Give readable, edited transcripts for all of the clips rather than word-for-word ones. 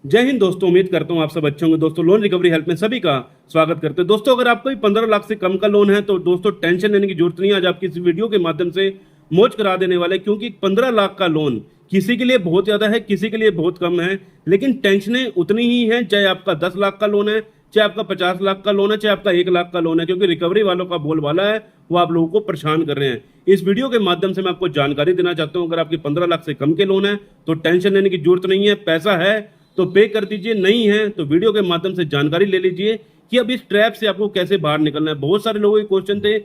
जय हिंद दोस्तों, उम्मीद करता हूँ आप सब अच्छे होंगे। दोस्तों लोन रिकवरी हेल्प में सभी का स्वागत करते हैं। दोस्तों अगर आपको भी 15 लाख से कम का लोन है तो दोस्तों टेंशन लेने की जरूरत नहीं है। आज आपकी इस वीडियो के माध्यम से मौज करा देने वाले, क्योंकि 15 लाख का लोन किसी के लिए बहुत ज्यादा है, किसी के लिए बहुत कम है, लेकिन टेंशनें उतनी ही हैं, चाहे आपका 10 लाख का लोन है, चाहे आपका 50 लाख का लोन है, चाहे आपका 1 लाख का लोन है, क्योंकि रिकवरी वालों का बोलबाला है वो आप लोगों को परेशान कर रहे हैं। इस वीडियो के माध्यम से मैं आपको जानकारी देना चाहता हूं, अगर आपके 15 लाख से कम के लोन है तो टेंशन लेने की जरूरत नहीं है। पैसा है तो पे कर दीजिए, नहीं है तो वीडियो के माध्यम से जानकारी ले लीजिए कि अब इस ट्रैप से आपको कैसे बाहर निकलना है। बहुत सारे लोगों के क्वेश्चन थे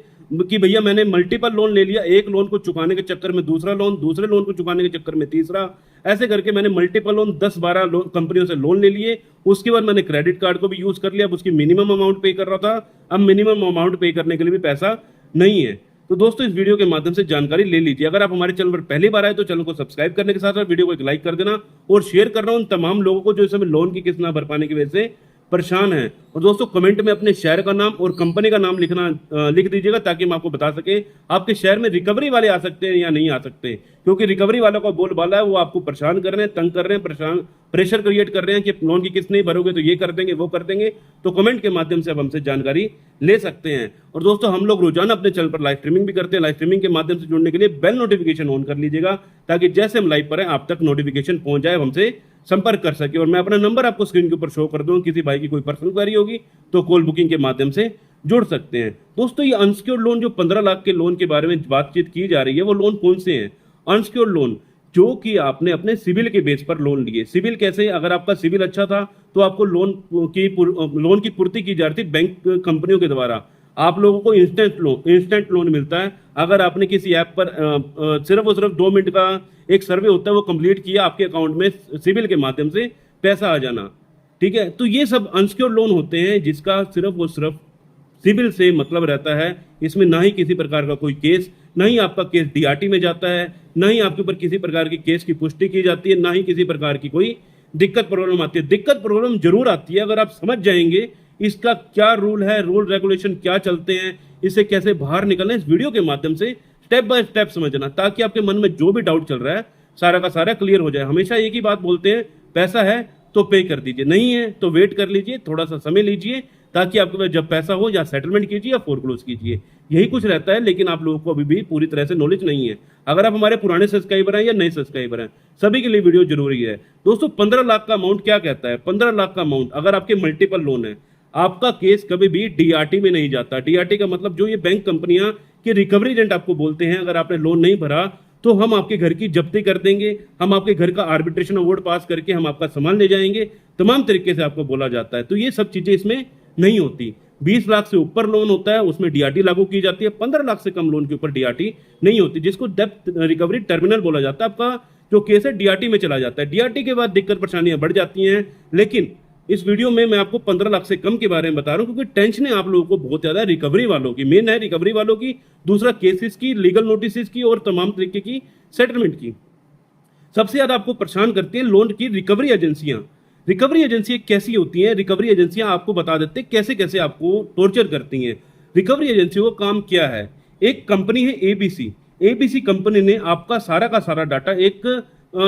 कि भैया मैंने मल्टीपल लोन ले लिया, एक लोन को चुकाने के चक्कर में दूसरा लोन, दूसरे लोन को चुकाने के चक्कर में तीसरा, ऐसे करके मैंने मल्टीपल लोन 10-12 कंपनियों से लोन ले लिए। उसके बाद मैंने क्रेडिट कार्ड को भी यूज कर लिया, अब उसकी मिनिमम अमाउंट पे कर रहा था, अब मिनिमम अमाउंट पे करने के लिए भी पैसा नहीं है। तो दोस्तों इस वीडियो के माध्यम से जानकारी ले लीजिए। अगर आप हमारे चैनल पर पहली बार आए तो चैनल को सब्सक्राइब करने के साथ साथ वीडियो को एक लाइक कर देना और शेयर कर रहा हूं उन तमाम लोगों को जो इस समय लोन की किस्त ना भर पाने की वजह से परेशान है। और दोस्तों कमेंट में अपने शहर का नाम और कंपनी का नाम लिख दीजिएगा, ताकि हम आपको बता सके आपके शहर में रिकवरी वाले आ सकते हैं या नहीं आ सकते, क्योंकि रिकवरी वालों का बोलबाला है वो आपको परेशान कर रहे हैं, तंग कर रहे हैं, प्रेशर क्रिएट कर रहे हैं कि लोन की किस्त नहीं भरोगे तो ये कर देंगे वो कर देंगे। तो कमेंट के माध्यम से आप हमसे जानकारी ले सकते हैं। और दोस्तों हम लोग रोजाना अपने चैनल पर लाइव स्ट्रीमिंग भी करते हैं। लाइव स्ट्रीमिंग के माध्यम से जुड़ने के लिए बेल नोटिफिकेशन ऑन कर लीजिएगा, ताकि जैसे हम लाइव पर हैं आप तक नोटिफिकेशन पहुंच जाए, हमसे संपर्क कर सके। और मैं अपना नंबर आपको स्क्रीन के ऊपर शो कर दूं, किसी भाई की कोई पर्सनल क्वेरी होगी तो कॉल बुकिंग के माध्यम से जुड़ सकते हैं। दोस्तों ये अनसिक्योर्ड लोन, जो 15 लाख के लोन के बारे में बातचीत की जा रही है, वो लोन कौन से हैं? अनसिक्योर्ड लोन जो कि आपने अपने सिविल के बेस पर लोन लिए। सिविल कैसे? अगर आपका सिविल अच्छा था तो आपको लोन की पूर्ति की जा रही थी बैंक कंपनियों के द्वारा। आप लोगों को इंस्टेंट लोन मिलता है। अगर आपने किसी ऐप पर सिर्फ और सिर्फ 2 मिनट का एक सर्वे होता है वो कंप्लीट किया, आपके अकाउंट में सिविल के माध्यम से पैसा आ जाना। ठीक है, तो ये सब अनसिक्योर्ड लोन होते हैं जिसका सिर्फ और सिर्फ सिविल से मतलब रहता है। इसमें ना ही किसी प्रकार का कोई केस, ना ही आपका केस डीआरटी में जाता है, ना ही आपके ऊपर किसी प्रकार की केस की पुष्टि की जाती है, ना ही किसी प्रकार की कोई दिक्कत प्रॉब्लम आती है। दिक्कत प्रॉब्लम जरूर आती है अगर आप समझ जाएंगे इसका क्या रूल है, रूल रेगुलेशन क्या चलते हैं, इससे कैसे बाहर निकलना है। इस वीडियो के माध्यम से स्टेप बाय स्टेप समझना, ताकि आपके मन में जो भी डाउट चल रहा है सारा का सारा क्लियर हो जाए। हमेशा एक ही बात बोलते हैं, पैसा है तो पे कर दीजिए, नहीं है तो वेट कर लीजिए, थोड़ा सा समय लीजिए, ताकि आपके पास जब पैसा हो या सेटलमेंट कीजिए या फोरक्लोज कीजिए। यही कुछ रहता है, लेकिन आप लोगों को अभी भी पूरी तरह से नॉलेज नहीं है। अगर आप हमारे पुराने सब्सक्राइबर हैं या नए सब्सक्राइबर हैं, सभी के लिए वीडियो जरूरी है। दोस्तों 15 लाख का अमाउंट क्या कहता है? 15 लाख का अमाउंट अगर आपके मल्टीपल लोन है, आपका केस कभी भी डीआरटी में नहीं जाता। डीआरटी का मतलब जो ये बैंक कंपनियां के रिकवरी एजेंट आपको बोलते हैं, अगर आपने लोन नहीं भरा तो हम आपके घर की जब्ती कर देंगे, हम आपके घर का आर्बिट्रेशन अवार्ड पास करके हम आपका सामान ले जाएंगे, तमाम तरीके से आपको बोला जाता है। तो ये सब चीजें इसमें नहीं होती। 20 लाख से ऊपर लोन होता है उसमें डीआरटी लागू की जाती है। 15 लाख से कम लोन के ऊपर डीआरटी नहीं होती, जिसको डेब्ट रिकवरी टर्मिनल बोला जाता है। आपका जो केस है डीआरटी में चला जाता है। डीआरटी के बाद दिक्कत परेशानियां बढ़ जाती हैं, लेकिन इस वीडियो में मैं आपको 15 लाख से कम के बारे में बता रहा हूं, क्योंकि टेंशन है आप लोगों को बहुत ज्यादा रिकवरी वालों की। मेन है रिकवरी वालों की, दूसरा केसेस की, लीगल नोटिस की और तमाम तरीके की सेटलमेंट की। सबसे ज्यादा आपको परेशान करती है लोन की रिकवरी एजेंसियां। रिकवरी एजेंसियां कैसी होती हैं? रिकवरी एजेंसियां आपको बता देते हैं कैसे कैसे आपको टॉर्चर करती हैं। रिकवरी एजेंसियों का काम क्या है? एक कंपनी है एबीसी। एबीसी कंपनी ने आपका सारा का सारा डाटा एक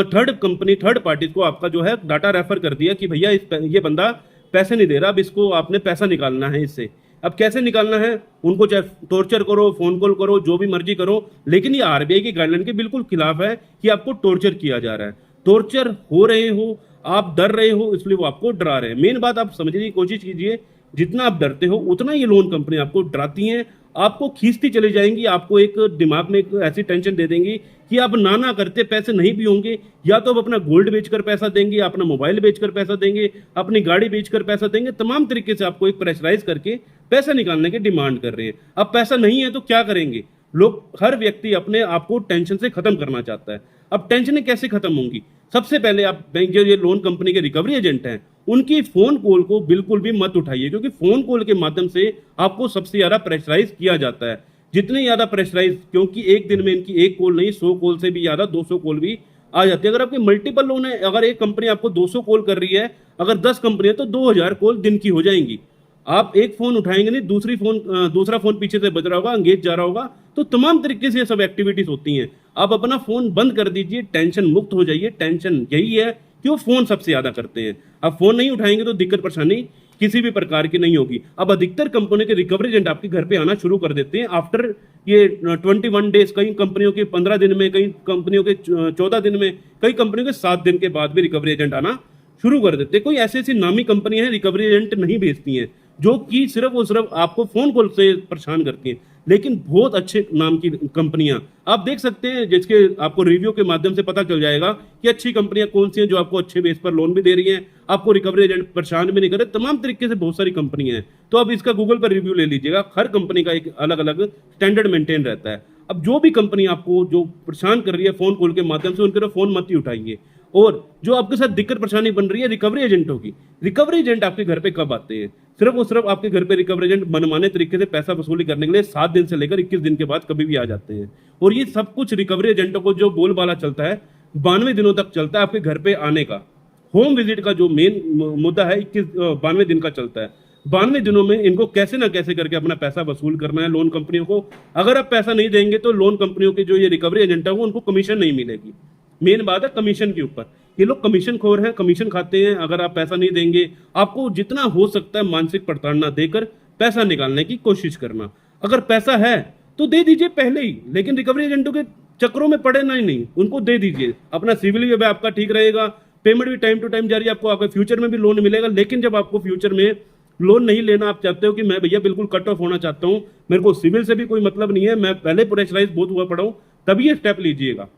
थर्ड पार्टी को आपका जो है डाटा रेफर कर दिया कि भैया ये बंदा पैसे नहीं दे रहा, अब इसको आपने पैसा निकालना है इससे। अब कैसे निकालना है? उनको चाहे टॉर्चर करो, फोन कॉल करो, जो भी मर्जी करो, लेकिन ये आरबीआई की गाइडलाइन के बिल्कुल खिलाफ है कि आपको टॉर्चर किया जा रहा है। टॉर्चर हो रहे हो, आप डर रहे हो, इसलिए वो आपको डरा रहे हैं। मेन बात आप समझने की कोशिश कीजिए, जितना आप डरते हो उतना ये लोन कंपनी आपको डराती हैं, आपको खींचती चली जाएंगी। आपको एक दिमाग में एक ऐसी टेंशन दे देंगी कि आप ना करते पैसे नहीं भी होंगे, या तो आप अपना गोल्ड बेचकर पैसा देंगे, अपना मोबाइल बेचकर पैसा देंगे, अपनी गाड़ी बेचकर पैसा देंगे। तमाम तरीके से आपको एक प्रेशराइज करके पैसा निकालने की डिमांड कर रहे हैं। अब पैसा नहीं है तो क्या करेंगे लोग? हर व्यक्ति अपने आप को टेंशन से खत्म करना चाहता है। अब टेंशनें कैसे खत्म होंगी? सबसे पहले आप बैंक जो ये लोन कंपनी के रिकवरी एजेंट हैं उनकी फोन कॉल को बिल्कुल भी मत उठाइए, क्योंकि फोन कॉल के माध्यम से आपको सबसे ज्यादा प्रेशराइज किया जाता है। जितने ज्यादा प्रेशराइज, क्योंकि एक दिन में इनकी एक कॉल नहीं 100 कॉल से भी ज्यादा 200 कॉल भी आ जाती है। अगर आपके मल्टीपल लोन है, अगर एक कंपनी आपको 200 कॉल कर रही है, अगर 10 कंपनी है तो 2000 कॉल दिन की हो जाएंगी। आप एक फोन उठाएंगे नहीं, दूसरा फोन पीछे से बज रहा होगा, एंगेज जा रहा होगा, तो तमाम तरीके से सब एक्टिविटीज होती हैं। आप अपना फोन बंद कर दीजिए, टेंशन मुक्त हो जाइए। टेंशन यही है कि वो फोन सबसे ज्यादा करते हैं। अब फोन नहीं उठाएंगे तो दिक्कत परेशानी किसी भी प्रकार की नहीं होगी। अब अधिकतर कंपनी के रिकवरी एजेंट आपके घर पे आना शुरू कर देते हैं आफ्टर ये 21 डेज, कई कंपनियों के 15 दिन में, कई कंपनियों के 14 दिन में, कई कंपनियों के 7 दिन के बाद भी रिकवरी एजेंट आना शुरू कर देते हैं। कोई ऐसी ऐसी नामी कंपनी है रिकवरी एजेंट नहीं भेजती हैं, जो कि सिर्फ और सिर्फ आपको फोन कॉल से परेशान करती हैं, लेकिन बहुत अच्छे नाम की कंपनियां आप देख सकते हैं, जिसके आपको रिव्यू के माध्यम से पता चल जाएगा कि अच्छी कंपनियां कौन सी हैं, जो आपको अच्छे बेस पर लोन भी दे रही हैं, आपको रिकवरी एजेंट परेशान भी नहीं कर रहे। तमाम तरीके से बहुत सारी कंपनियां हैं, तो अब इसका गूगल पर रिव्यू ले लीजिएगा। हर कंपनी का एक अलग अलग स्टैंडर्ड मेंटेन रहता है। अब जो भी कंपनी आपको जो परेशान कर रही है फोन कॉल के माध्यम से, उनके फोन मत ही उठाइए। और जो आपके साथ दिक्कत परेशानी बन रही है रिकवरी एजेंटों की, रिकवरी एजेंट आपके घर पे कब आते हैं? सिर्फ और सिर्फ आपके घर पे रिकवरी एजेंट मनमाने तरीके से पैसा वसूली करने के लिए 7 दिन से लेकर 21 दिन के बाद कभी भी आ जाते हैं। और ये सब कुछ रिकवरी एजेंटों को जो बोलबाला चलता है 92 दिनों तक चलता है आपके घर पे आने का। होम विजिट का जो मेन मुद्दा है 92 दिन का चलता है। 92 दिनों में इनको कैसे ना कैसे करके अपना पैसा वसूल करना है लोन कंपनियों को। अगर आप पैसा नहीं देंगे तो लोन कंपनियों के जो ये रिकवरी एजेंट है वो उनको कमीशन नहीं मिलेगी। मेन बात है कमीशन के ऊपर, ये लोग कमीशन खोर हैं, कमीशन खाते हैं। अगर आप पैसा नहीं देंगे, आपको जितना हो सकता है मानसिक प्रताड़ना देकर पैसा निकालने की कोशिश करना। अगर पैसा है तो दे दीजिए पहले ही, लेकिन रिकवरी एजेंटों के चक्करों में पड़े नहीं, उनको दे दीजिए। अपना सिविल भी आपका ठीक रहेगा, पेमेंट भी टाइम टू टाइम जारी, आपको आगे फ्यूचर में भी लोन मिलेगा। लेकिन जब आपको फ्यूचर में लोन नहीं लेना, आप चाहते हो कि मैं भैया बिल्कुल कट ऑफ होना चाहता हूं, मेरे को सिविल से भी कोई मतलब नहीं है, मैं पहले प्रेशराइज बहुत हुआ पड़ा हूं, तभी ये स्टेप लीजिएगा।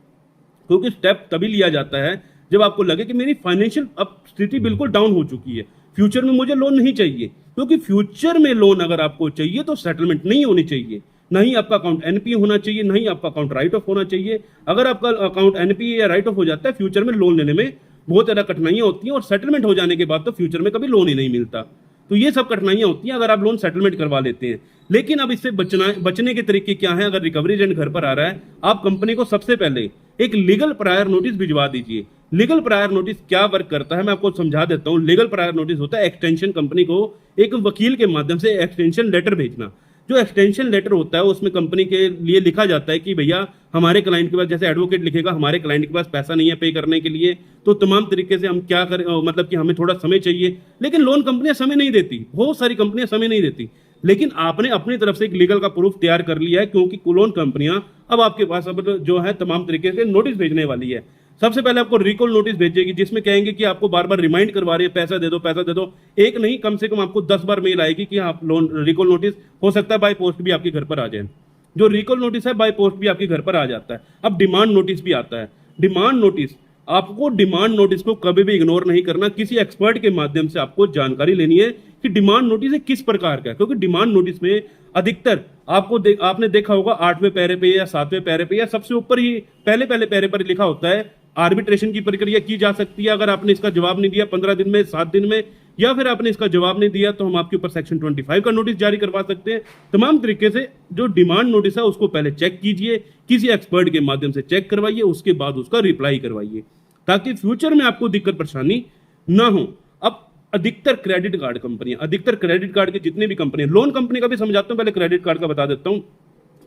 क्योंकि स्टेप तभी लिया जाता है जब आपको लगे कि मेरी फाइनेंशियल अब स्थिति बिल्कुल डाउन हो चुकी है, फ्यूचर में मुझे लोन नहीं चाहिए। क्योंकि फ्यूचर में लोन अगर आपको चाहिए तो सेटलमेंट नहीं होनी चाहिए, नहीं आपका अकाउंट एनपीए होना चाहिए, नहीं आपका अकाउंट राइट ऑफ होना चाहिए। अगर आपका अकाउंट एनपीए या राइट ऑफ हो जाता है, फ्यूचर में लोन लेने में बहुत ज्यादा कठिनाइयां होती हैं, और सेटलमेंट हो जाने के बाद तो फ्यूचर में कभी लोन ही नहीं मिलता। तो ये सब कठिनाइयां होती हैं अगर आप लोन सेटलमेंट करवा लेते हैं। लेकिन अब इससे बचने के तरीके क्या हैं? अगर रिकवरी एजेंट घर पर आ रहा है, आप कंपनी को सबसे पहले एक लीगल प्रायर नोटिस भिजवा दीजिए। लीगल प्रायर नोटिस क्या वर्क करता है मैं आपको समझा देता हूं। लीगल प्रायर नोटिस होता है एक्सटेंशन कंपनी को एक वकील के माध्यम से एक्सटेंशन लेटर भेजना। जो एक्सटेंशन लेटर होता है उसमें कंपनी के लिए लिखा जाता है कि भैया हमारे क्लाइंट के पास, जैसे एडवोकेट लिखेगा हमारे क्लाइंट के पास पैसा नहीं है पे करने के लिए, तो तमाम तरीके से हम क्या करें, मतलब कि हमें थोड़ा समय चाहिए। लेकिन लोन कंपनियां समय नहीं देती, बहुत सारी कंपनियां समय नहीं देती। लेकिन आपने अपनी तरफ से एक लीगल का प्रूफ तैयार कर लिया है, क्योंकि लोन कंपनियां अब आपके पास अब जो है तमाम तरीके से नोटिस भेजने वाली है। सबसे पहले आपको रिकॉल नोटिस भेजेगी, जिसमें कहेंगे कि आपको बार बार रिमाइंड करवा रहे हैं पैसा दे दो पैसा दे दो। एक नहीं, कम से कम आपको 10 बार मेल आएगी कि आप लोन रिकॉल नोटिस, हो सकता है बाय पोस्ट भी आपके घर पर आ जाए। जो रिकॉल नोटिस है बाय पोस्ट भी आपके घर पर आ जाता है। अब डिमांड नोटिस भी आता है। डिमांड नोटिस, आपको डिमांड नोटिस को कभी भी इग्नोर नहीं करना। किसी एक्सपर्ट के माध्यम से आपको जानकारी लेनी है कि डिमांड नोटिस किस प्रकार का है, क्योंकि डिमांड नोटिस में अधिकतर आपने देखा होगा 8वें पैरे पे या 7वें पैरे पे या सबसे ऊपर ही पहले पैरे पर लिखा होता है आर्बिट्रेशन की प्रक्रिया की जा सकती है। अगर आपने इसका जवाब नहीं दिया 15 दिन में, 7 दिन में, या फिर आपने इसका जवाब नहीं दिया तो हम आपके ऊपर सेक्शन 25 का नोटिस जारी करवा सकते हैं। तमाम तरीके से जो डिमांड नोटिस है उसको पहले चेक कीजिए, किसी एक्सपर्ट के माध्यम से चेक करवाइए, उसके बाद उसका रिप्लाई करवाइए, ताकि फ्यूचर में आपको दिक्कत परेशानी ना हो। अब अधिकतर क्रेडिट कार्ड कंपनियां, अधिकतर क्रेडिट कार्ड की जितनी भी कंपनियां, लोन कंपनी का भी समझाता हूं, पहले क्रेडिट कार्ड का बता देता हूं।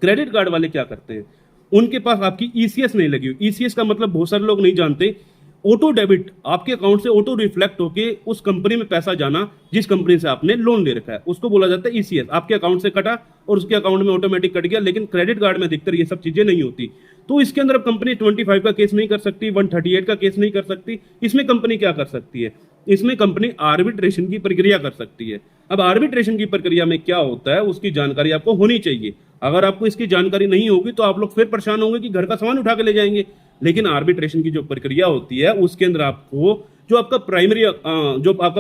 क्रेडिट कार्ड वाले क्या करते हैं, उनके पास आपकी ईसीएस नहीं लगी हुई। ईसीएस का मतलब बहुत सारे लोग नहीं जानते, ऑटो डेबिट, आपके अकाउंट से ऑटो रिफ्लेक्ट होके उस कंपनी में पैसा जाना जिस कंपनी से आपने लोन ले रखा है, उसको बोला जाता है ईसीएस। आपके अकाउंट से कटा और उसके अकाउंट में ऑटोमेटिक कट गया। लेकिन क्रेडिट कार्ड में अधिकतर ये सब चीजें नहीं होती। तो इसके अंदर कंपनी 25 का केस नहीं कर सकती, 138 का केस नहीं कर सकती। इसमें कंपनी क्या कर सकती है, इसमें कंपनी आर्बिट्रेशन की प्रक्रिया कर सकती है। अब आर्बिट्रेशन की प्रक्रिया में क्या होता है उसकी जानकारी आपको होनी चाहिए। अगर आपको इसकी जानकारी नहीं होगी तो आप लोग फिर परेशान होंगे कि घर का सामान उठा के ले जाएंगे। लेकिन आर्बिट्रेशन की जो प्रक्रिया होती है उसके अंदर आपको जो आपका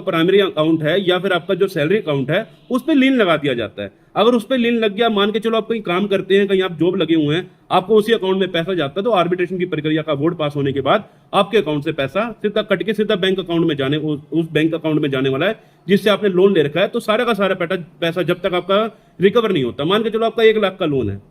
प्राइमरी अकाउंट है या फिर आपका जो सैलरी अकाउंट है उस पर लीन लगा दिया जाता है। अगर उस पर लीन लग गया, मान के चलो आप कहीं काम करते हैं, कहीं आप जॉब लगे हुए हैं, आपको उसी अकाउंट में पैसा जाता है, तो आर्बिट्रेशन की प्रक्रिया का वोट पास होने के बाद आपके अकाउंट से पैसा सीधा कट के सीधा बैंक अकाउंट में जाने, उस बैंक अकाउंट में जाने वाला है जिससे आपने लोन ले रखा है। तो सारा का सारा पैसा जब तक आपका रिकवर नहीं होता, मान के चलो आपका 1 लाख का लोन है,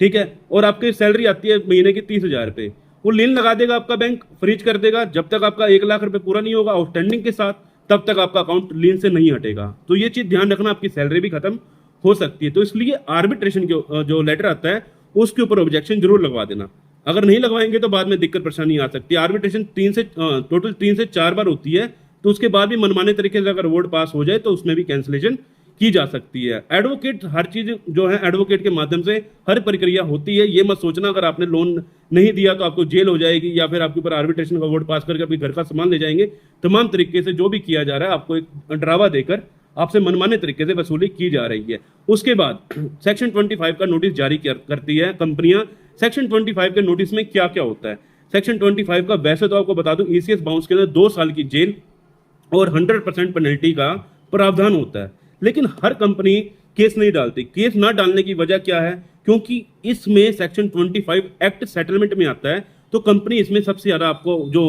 ठीक है, और आपकी सैलरी आती है महीने की 30,000 रुपए, वो लीन लगा देगा आपका बैंक, फ्रीज कर देगा। जब तक आपका 1 लाख रुपए पूरा नहीं होगा आउटस्टैंडिंग के साथ, तब तक आपका अकाउंट लीन से नहीं हटेगा। तो ये चीज ध्यान रखना, आपकी सैलरी भी खत्म हो सकती है। तो इसलिए आर्बिट्रेशन जो लेटर आता है उसके ऊपर ऑब्जेक्शन जरूर लगवा देना। अगर नहीं लगवाएंगे तो बाद में दिक्कत परेशानी आ सकती है। आर्बिट्रेशन टोटल 3 से 4 बार होती है, तो उसके बाद भी मनमाने तरीके से अगर अवार्ड पास हो जाए तो उसमें भी कैंसिलेशन की जा सकती है। एडवोकेट, हर चीज जो है एडवोकेट के माध्यम से हर प्रक्रिया होती है। ये मत सोचना अगर आपने लोन नहीं दिया तो आपको जेल हो जाएगी या फिर आपके ऊपर आर्बिट्रेशन का अवार्ड पास करके आपके घर का सामान ले जाएंगे। तमाम तरीके से जो भी किया जा रहा है आपको एक डरावा देकर आपसे मनमाने तरीके से वसूली की जा रही है। उसके बाद सेक्शन 25 का नोटिस जारी करती है कंपनियां। सेक्शन 25 के नोटिस में क्या क्या होता है? सेक्शन 25 का वैसे तो आपको बता दूं ईसीएस बाउंस के अंदर 2 साल की जेल और 100% पेनल्टी का प्रावधान होता है, लेकिन हर कंपनी केस नहीं डालती। केस ना डालने की वजह क्या है? क्योंकि इसमें सेक्शन 25 एक्ट सेटलमेंट में आता है, तो कंपनी इसमें सबसे ज्यादा आपको जो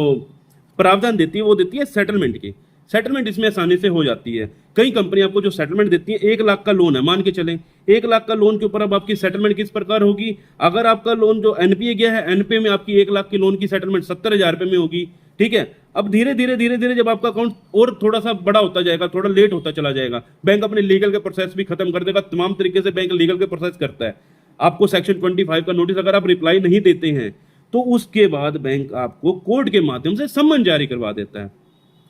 प्रावधान देती है वो देती है सेटलमेंट की। सेटलमेंट इसमें आसानी से हो जाती है। कई कंपनी आपको जो सेटलमेंट देती है, 1 लाख का लोन है मान के चलें, 1 लाख का लोन के ऊपर अब आपकी सेटलमेंट किस प्रकार होगी? अगर आपका लोन जो एनपीए गया है, एनपीए में आपकी 1 लाख की लोन की सेटलमेंट 70,000 रुपए में होगी। ठीक है, अब धीरे धीरे जब आपका अकाउंट और थोड़ा सा बड़ा होता जाएगा, थोड़ा लेट होता चला जाएगा, बैंक अपने लीगल के प्रोसेस भी खत्म कर देगा। तमाम तरीके से बैंक लीगल के प्रोसेस करता है। आपको सेक्शन 25 का नोटिस अगर आप रिप्लाई नहीं देते हैं तो उसके बाद बैंक आपको कोर्ट के माध्यम से सम्मन जारी करवा देता है।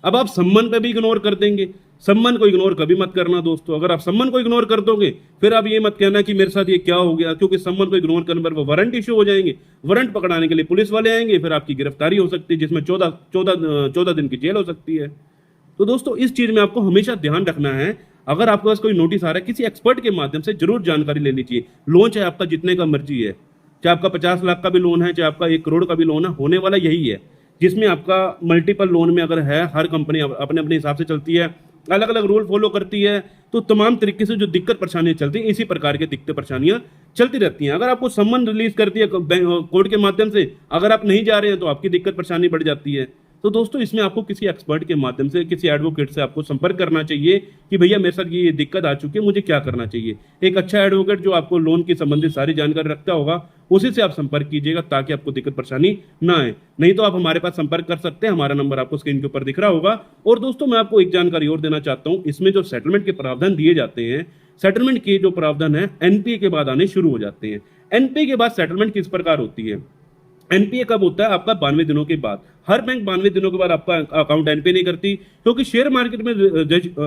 अब आप सम्मन पे भी इग्नोर कर देंगे। सम्मन को इग्नोर कभी मत करना दोस्तों। अगर आप सम्मन को इग्नोर कर दोगे फिर आप ये मत कहना कि मेरे साथ ये क्या हो गया, क्योंकि सम्मन को इग्नोर करने पर वो वारंट इशू हो जाएंगे। वारंट पकड़ाने के लिए पुलिस वाले आएंगे, फिर आपकी गिरफ्तारी हो सकती है जिसमें 14 दिन की जेल हो सकती है। तो दोस्तों इस चीज में आपको हमेशा ध्यान रखना है। अगर आपके पास कोई नोटिस आ रहा है, किसी एक्सपर्ट के माध्यम से जरूर जानकारी ले लीजिए। लोन चाहे आपका जितने का मर्जी है, चाहे आपका 50 लाख का भी लोन है, चाहे आपका 1 करोड़ का भी लोन है, होने वाला यही है। जिसमें आपका मल्टीपल लोन में अगर है, हर कंपनी अपने अपने हिसाब से चलती है, अलग अलग रूल फॉलो करती है, तो तमाम तरीके से जो दिक्कत परेशानियां चलती हैं, इसी प्रकार की दिक्कत परेशानियां चलती रहती हैं। अगर आपको सम्मन रिलीज करती है कोर्ट के माध्यम से, अगर आप नहीं जा रहे हैं तो आपकी दिक्कत परेशानी बढ़ जाती है। तो दोस्तों इसमें आपको किसी एक्सपर्ट के माध्यम से, किसी एडवोकेट से आपको संपर्क करना चाहिए कि भैया मेरे साथ ये दिक्कत आ चुकी है, मुझे क्या करना चाहिए। एक अच्छा एडवोकेट जो आपको लोन की संबंधित सारी जानकारी रखता होगा, उसी से आप संपर्क कीजिएगा ताकि आपको दिक्कत परेशानी ना आए। नहीं तो आप हमारे पास संपर्क कर सकते हैं, हमारा नंबर आपको स्क्रीन के ऊपर दिख रहा होगा। और दोस्तों मैं आपको एक जानकारी और देना चाहता हूं, इसमें जो सेटलमेंट के प्रावधान दिए जाते हैं, सेटलमेंट के जो प्रावधान है एनपीए के बाद आने शुरू हो जाते हैं। एनपीए के बाद सेटलमेंट किस प्रकार होती है? एनपीए कब होता है? आपका 92 दिनों के बाद। हर बैंक 92 दिनों के बाद आपका अकाउंट एनपीए नहीं करती, क्योंकि शेयर मार्केट में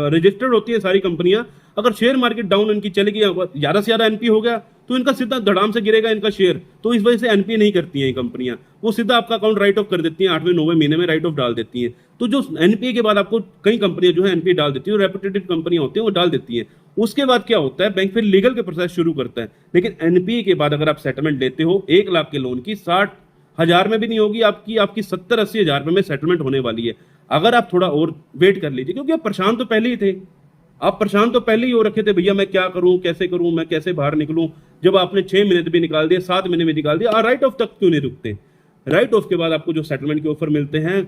रजिस्टर्ड होती है सारी कंपनियां। अगर शेयर मार्केट डाउन इनकी चलेगी, ज्यादा से ज्यादा एनपीए हो गया तो इनका सीधा धड़ाम से गिरेगा इनका शेयर, तो इस वजह से एनपीए नहीं करती हैं कंपनियां। वो सीधा आपका अकाउंट राइट ऑफ कर देती हैं, 8वें 9वें महीने में राइट ऑफ डाल देती हैं। तो जो एनपीए के बाद आपको कई कंपनियां जो है एनपीए डाल देती है, रेपुटेटेड कंपनियां होती हैं वो डाल देती हैं। उसके बाद क्या होता है? बैंक फिर लीगल के प्रोसेस शुरू करता है। लेकिन एनपीए के बाद अगर आप सेटलमेंट लेते हो 1 लाख के लोन की, 60,000 में भी नहीं होगी आपकी 70-80 हजार रुपए में सेटलमेंट होने वाली है। अगर आप थोड़ा और वेट कर लीजिए, क्योंकि आप परेशान तो पहले ही थे, आप परेशान तो पहले ही हो रखे थे, भैया मैं क्या करूं, कैसे करूं, मैं कैसे बाहर निकलूं। जब आपने 6 महीने भी निकाल दिया, 7 महीने में निकाल दिया, राइट ऑफ तक क्यों नहीं रुकते? राइट ऑफ के बाद आपको जो सेटलमेंट के ऑफर मिलते हैं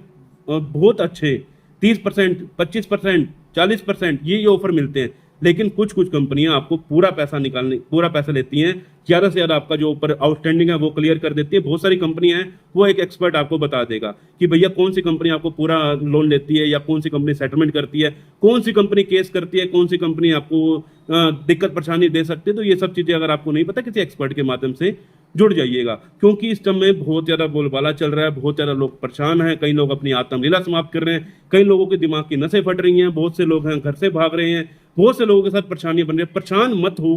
बहुत अच्छे, 30%, 25%, 40% ये ऑफर मिलते हैं। लेकिन कुछ कंपनियां आपको पूरा पैसा लेती हैं, ज्यादा से ज्यादा आपका जो ऊपर आउटस्टैंडिंग है वो क्लियर कर देती है। बहुत सारी कंपनियां हैं, वो एक एक्सपर्ट आपको बता देगा कि भैया कौन सी कंपनी आपको पूरा लोन लेती है या कौन सी कंपनी सेटलमेंट करती है, कौन सी कंपनी केस करती है, कौन सी कंपनी आपको दिक्कत परेशानी दे सकती है। तो ये सब चीजें अगर आपको नहीं पता, किसी एक्सपर्ट के माध्यम से जुड़ जाइएगा, क्योंकि इस टाइम में बहुत ज्यादा बोलबाला चल रहा है, बहुत ज्यादा लोग परेशान हैं। कई लोग अपनी आत्मलीला समाप्त कर रहे हैं, कई लोगों के दिमाग की नसें फट रही हैं, बहुत से लोग हैं घर से भाग रहे हैं, बहुत से लोगों के साथ परेशानियां बन रही है। परेशान मत हो।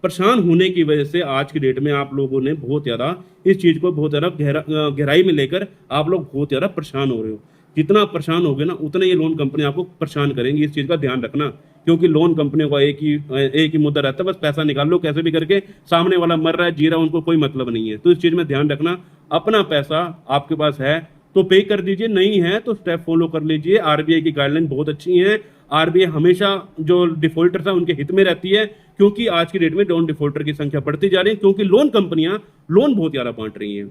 परेशान होने की वजह से आज की डेट में आप लोगों ने बहुत ज्यादा इस चीज को बहुत ज्यादा गहराई में लेकर आप लोग बहुत ज्यादा परेशान हो रहे हो। जितना आप परेशान होगे ना, उतना ये लोन कंपनी आपको परेशान करेंगी। इस चीज का ध्यान रखना, क्योंकि लोन कंपनियों का एक ही मुद्दा रहता है, बस पैसा निकाल लो कैसे भी करके। सामने वाला मर रहा है, जी रहा है, उनको कोई मतलब नहीं है। तो इस चीज में ध्यान रखना, अपना पैसा आपके पास है तो पे कर दीजिए, नहीं है तो स्टेप फॉलो कर लीजिए। आरबीआई की गाइडलाइन बहुत अच्छी है। आरबीआई हमेशा जो डिफॉल्टर्स है उनके हित में रहती है, क्योंकि आज की डेट में लोन डिफॉल्टर की संख्या बढ़ती जा रही है, क्योंकि लोन कंपनियां लोन बहुत ज्यादा बांट रही हैं।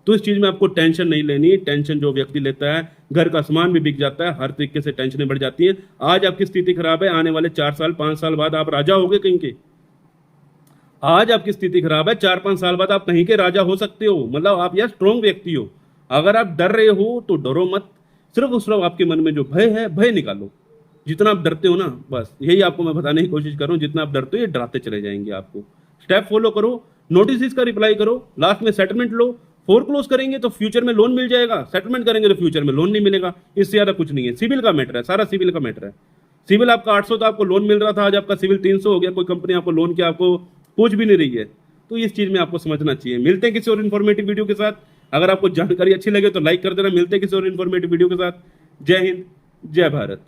तो इस चीज में आपको टेंशन नहीं लेनी। टेंशन जो व्यक्ति लेता है, घर का सामान भी बिक जाता है, हर तरीके से टेंशनें बढ़ जाती हैं। आज आपकी स्थिति खराब है, आने वाले 4 साल 5 साल बाद आप राजा होगे कहीं के। आज आपकी स्थिति खराब है, 4-5 साल बाद आप कहीं के राजा हो सकते हो। मतलब आप यार स्ट्रॉन्ग व्यक्ति हो। अगर आप डर रहे हो तो डरो मत, सिर्फ आपके मन में जो भय है, भय निकालो। जितना आप डरते हो ना, बस यही आपको मैं बताने की कोशिश कर रहा हूं, जितना आप डरते हो ये डराते चले जाएंगे आपको। स्टेप फॉलो करो, नोटिस का रिप्लाई करो, लास्ट में सेटलमेंट लो, फोरक्लोज करेंगे तो फ्यूचर में लोन मिल जाएगा, सेटलमेंट करेंगे तो फ्यूचर में लोन नहीं मिलेगा। इससे ज्यादा कुछ नहीं है। सिविल का मैटर है, सारा सिविल का मैटर है। सिविल आपका 800 था, आपको लोन मिल रहा था, आज आपका सिविल 300 हो गया, कोई कंपनी आपको लोन की आपको पूछ भी नहीं रही है। तो इस चीज में आपको समझना चाहिए। मिलते हैं किसी और इन्फॉर्मेटिव वीडियो के साथ। अगर आपको जानकारी अच्छी लगे तो लाइक कर देना। मिलते हैं किसी और इन्फॉर्मेटिव वीडियो के साथ। जय हिंद, जय भारत।